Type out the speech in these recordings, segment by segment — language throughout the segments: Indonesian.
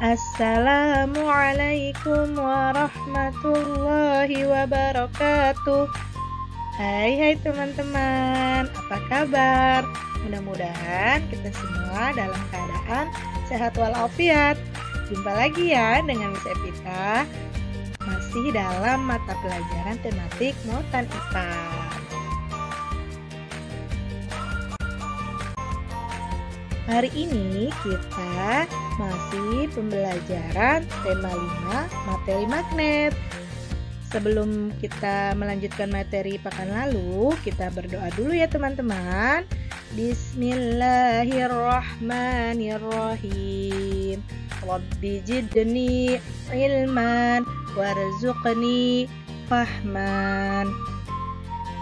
Assalamualaikum warahmatullahi wabarakatuh. Hai teman-teman, apa kabar? Mudah-mudahan kita semua dalam keadaan sehat walafiat. Jumpa lagi ya dengan Miss Evita, masih dalam mata pelajaran tematik Muatan IPA. Hari ini kita masih pembelajaran tema 5 materi magnet. Sebelum kita melanjutkan materi pekan lalu, kita berdoa dulu ya teman-teman. Bismillahirrahmanirrahim. Rabbi jidni ilman warzuqni fahman.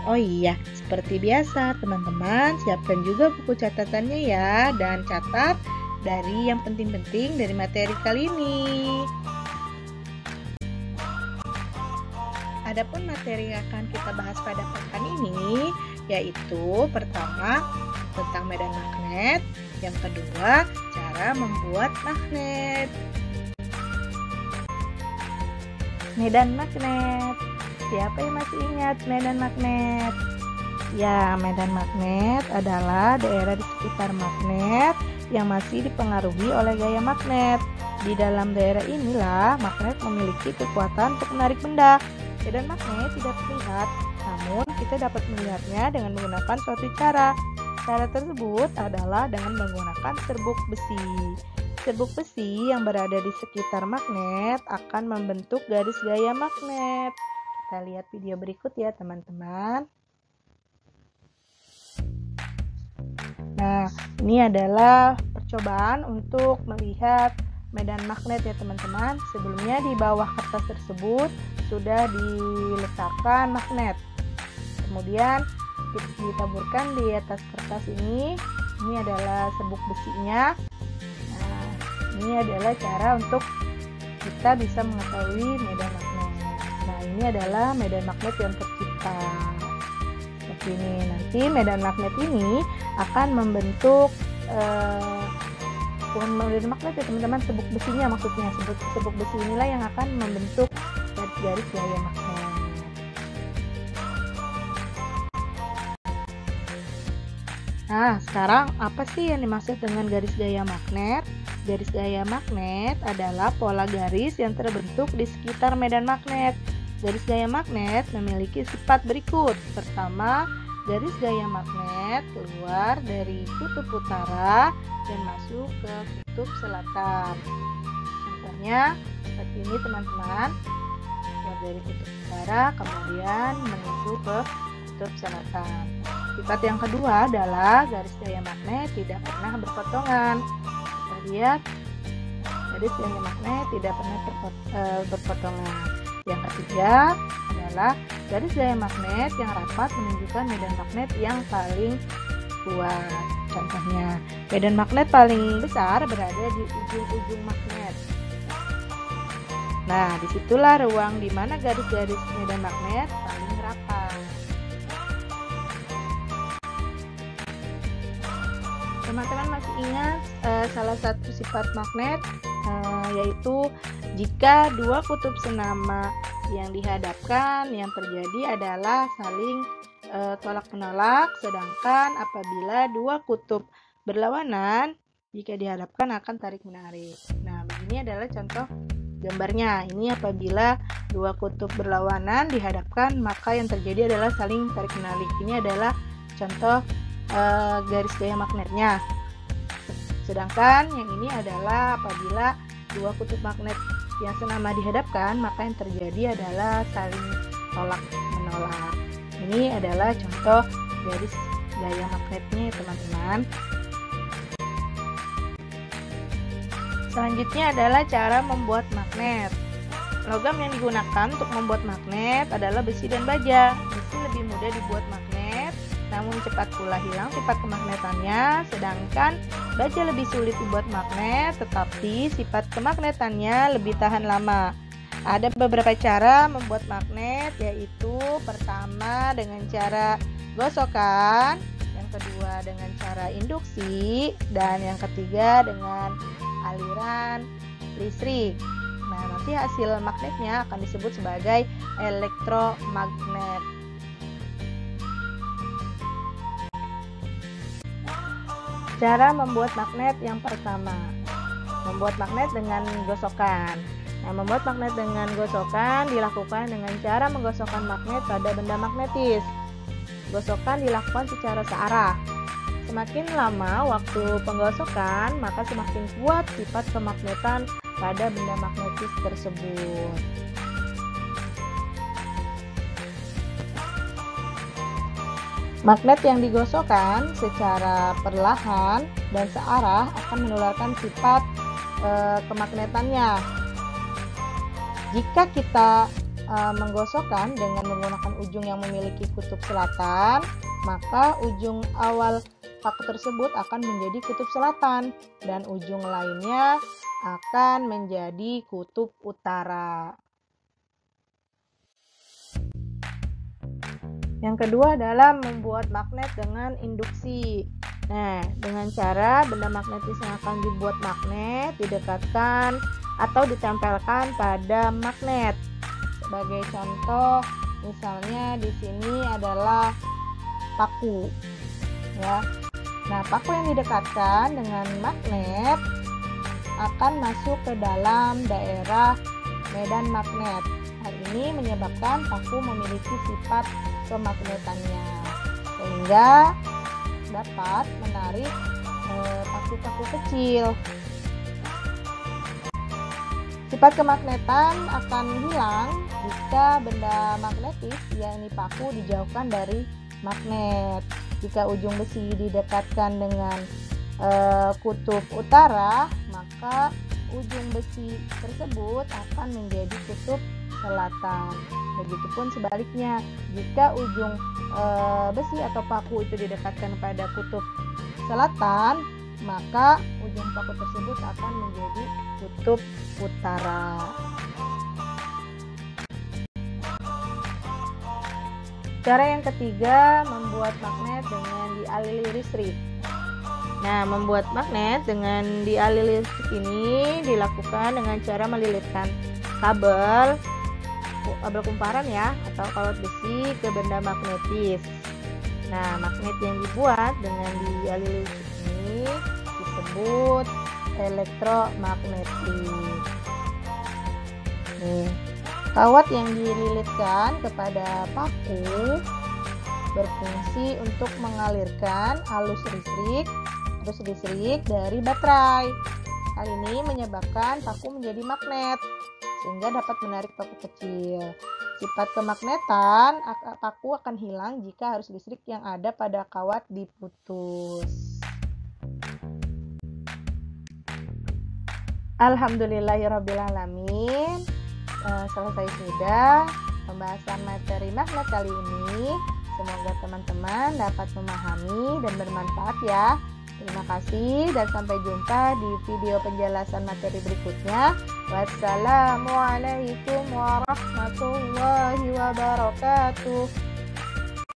Oh iya, seperti biasa teman-teman, siapkan juga buku catatannya ya, dan catat dari yang penting-penting dari materi kali ini. Adapun materi yang akan kita bahas pada pekan ini yaitu pertama tentang medan magnet, yang kedua cara membuat magnet. Medan magnet. Siapa yang masih ingat medan magnet? Ya, medan magnet adalah daerah di sekitar magnet yang masih dipengaruhi oleh gaya magnet. Di dalam daerah inilah magnet memiliki kekuatan untuk menarik benda. Medan magnet tidak terlihat, namun kita dapat melihatnya dengan menggunakan suatu cara. Cara tersebut adalah dengan menggunakan serbuk besi. Serbuk besi yang berada di sekitar magnet akan membentuk garis gaya magnet. Kita lihat video berikut ya teman-teman. Nah, ini adalah percobaan untuk melihat medan magnet ya teman-teman. Sebelumnya di bawah kertas tersebut sudah diletakkan magnet. Kemudian ditaburkan di atas kertas ini. Ini adalah serbuk besinya. Nah, ini adalah cara untuk kita bisa mengetahui medan magnet. Nah, ini adalah medan magnet yang tercipta. Seperti ini. Nanti medan magnet ini akan membentuk medan magnet ya teman-teman, serbuk besinya maksudnya. Serbuk besi inilah yang akan membentuk garis-garis gaya magnet. Nah, sekarang apa sih yang dimaksud dengan garis gaya magnet? Garis gaya magnet adalah pola garis yang terbentuk di sekitar medan magnet. Garis gaya magnet memiliki sifat berikut. Pertama, garis gaya magnet keluar dari kutub utara dan masuk ke kutub selatan. Contohnya seperti ini teman-teman. Keluar dari kutub utara kemudian menuju ke kutub selatan. Sifat yang kedua adalah garis gaya magnet tidak pernah berpotongan. Kita lihat garis gaya magnet tidak pernah berpotongan. Yang ketiga adalah garis gaya magnet yang rapat menunjukkan medan magnet yang paling kuat. Contohnya, medan magnet paling besar berada di ujung-ujung magnet. Nah, disitulah ruang di mana garis-garis medan magnet paling rapat. Teman-teman masih ingat salah satu sifat magnet yaitu jika dua kutub senama yang dihadapkan, yang terjadi adalah saling tolak menolak, sedangkan apabila dua kutub berlawanan, jika dihadapkan akan tarik menarik. Nah, begini adalah contoh gambarnya. Ini apabila dua kutub berlawanan dihadapkan, maka yang terjadi adalah saling tarik menarik. Ini adalah contoh garis gaya magnetnya. Sedangkan yang ini adalah apabila dua kutub magnet yang senama dihadapkan, maka yang terjadi adalah saling tolak menolak. Ini adalah contoh garis gaya magnetnya teman-teman. Selanjutnya adalah cara membuat magnet. Logam yang digunakan untuk membuat magnet adalah besi dan baja. Besi lebih mudah dibuat magnet, namun cepat pula hilang sifat kemagnetannya, sedangkan baja lebih sulit dibuat magnet, tetapi sifat kemagnetannya lebih tahan lama. Ada beberapa cara membuat magnet, yaitu pertama dengan cara gosokan, yang kedua dengan cara induksi, dan yang ketiga dengan aliran listrik. Nah, nanti hasil magnetnya akan disebut sebagai elektromagnet. Cara membuat magnet yang pertama, membuat magnet dengan gosokan. Nah, membuat magnet dengan gosokan dilakukan dengan cara menggosokkan magnet pada benda magnetis. Gosokan dilakukan secara searah. Semakin lama waktu penggosokan, maka semakin kuat sifat kemagnetan pada benda magnetis tersebut. Magnet yang digosokkan secara perlahan dan searah akan menularkan sifat kemagnetannya. Jika kita menggosokkan dengan menggunakan ujung yang memiliki kutub selatan, maka ujung awal paku tersebut akan menjadi kutub selatan dan ujung lainnya akan menjadi kutub utara. Yang kedua adalah membuat magnet dengan induksi. Nah, dengan cara benda magnetis yang akan dibuat magnet didekatkan atau ditempelkan pada magnet. Sebagai contoh, misalnya di sini adalah paku, ya. Nah, paku yang didekatkan dengan magnet akan masuk ke dalam daerah medan magnet. Hal ini menyebabkan paku memiliki sifat kemagnetannya, sehingga dapat menarik paku-paku kecil. Sifat kemagnetan akan hilang jika benda magnetis, yakni paku, dijauhkan dari magnet. Jika ujung besi didekatkan dengan kutub utara, maka ujung besi tersebut akan menjadi kutub selatan. Begitupun sebaliknya, jika ujung besi atau paku itu didekatkan pada kutub selatan, maka ujung paku tersebut akan menjadi kutub utara. Cara yang ketiga, membuat magnet dengan dialiri listrik. Nah, membuat magnet dengan dialiri listrik ini dilakukan dengan cara melilitkan kabel kumparan ya, atau kawat besi ke benda magnetis. Nah, magnet yang dibuat dengan dialiri listrik ini disebut elektromagnetik. Nih, kawat yang dililitkan kepada paku berfungsi untuk mengalirkan arus listrik dari baterai. Hal ini menyebabkan paku menjadi magnet, sehingga dapat menarik paku kecil. Sifat kemagnetan paku akan hilang jika arus listrik yang ada pada kawat diputus. Alhamdulillahirrabbilalamin. Selesai sudah pembahasan materi magnet kali ini. Semoga teman-teman dapat memahami dan bermanfaat ya. Terima kasih dan sampai jumpa di video penjelasan materi berikutnya. Wassalamualaikum warahmatullahi wabarakatuh.